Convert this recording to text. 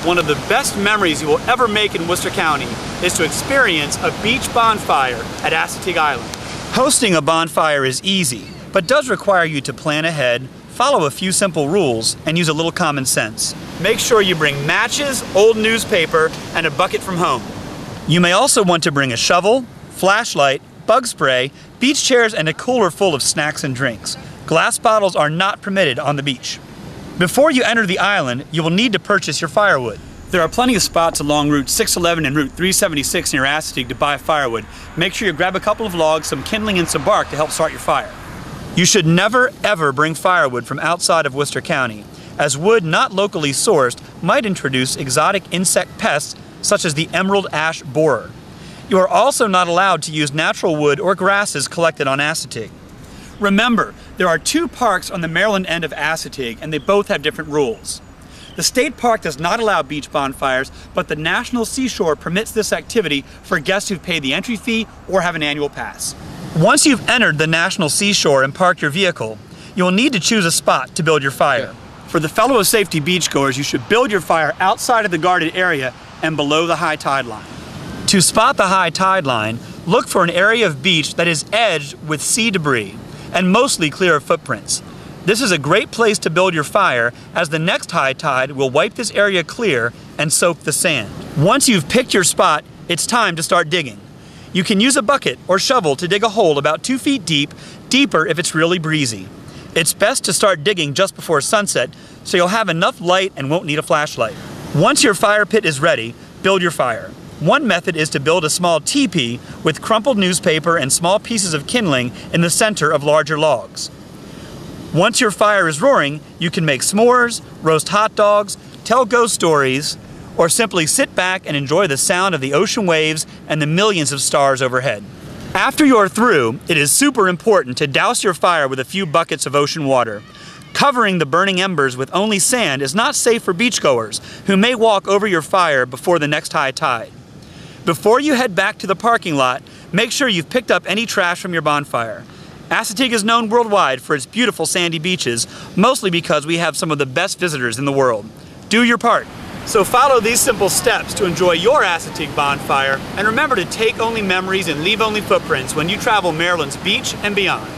one of the best memories you will ever make in Worcester County is to experience a beach bonfire at Assateague Island. Hosting a bonfire is easy, but does require you to plan ahead, follow a few simple rules, and use a little common sense. Make sure you bring matches, old newspaper, and a bucket from home. You may also want to bring a shovel, flashlight, bug spray, beach chairs, and a cooler full of snacks and drinks. Glass bottles are not permitted on the beach. Before you enter the island, you will need to purchase your firewood. There are plenty of spots along Route 611 and Route 376 near Assateague to buy firewood. Make sure you grab a couple of logs, some kindling, and some bark to help start your fire. You should never ever bring firewood from outside of Worcester County, as wood not locally sourced might introduce exotic insect pests such as the emerald ash borer. You are also not allowed to use natural wood or grasses collected on Assateague. Remember, there are two parks on the Maryland end of Assateague, and they both have different rules. The state park does not allow beach bonfires, but the National Seashore permits this activity for guests who've paid the entry fee or have an annual pass. Once you've entered the National Seashore and parked your vehicle, you will need to choose a spot to build your fire. For the fellow safety beachgoers, you should build your fire outside of the guarded area and below the high tide line. To spot the high tide line, look for an area of beach that is edged with sea debris and mostly clear of footprints. This is a great place to build your fire, as the next high tide will wipe this area clear and soak the sand. Once you've picked your spot, it's time to start digging. You can use a bucket or shovel to dig a hole about 2 feet deep, deeper if it's really breezy. It's best to start digging just before sunset so you'll have enough light and won't need a flashlight. Once your fire pit is ready, build your fire. One method is to build a small teepee with crumpled newspaper and small pieces of kindling in the center of larger logs. Once your fire is roaring, you can make s'mores, roast hot dogs, tell ghost stories, or simply sit back and enjoy the sound of the ocean waves and the millions of stars overhead. After you're through, it is super important to douse your fire with a few buckets of ocean water. Covering the burning embers with only sand is not safe for beachgoers who may walk over your fire before the next high tide. Before you head back to the parking lot, make sure you've picked up any trash from your bonfire. Assateague is known worldwide for its beautiful sandy beaches, mostly because we have some of the best visitors in the world. Do your part. So follow these simple steps to enjoy your Assateague bonfire, and remember to take only memories and leave only footprints when you travel Maryland's beach and beyond.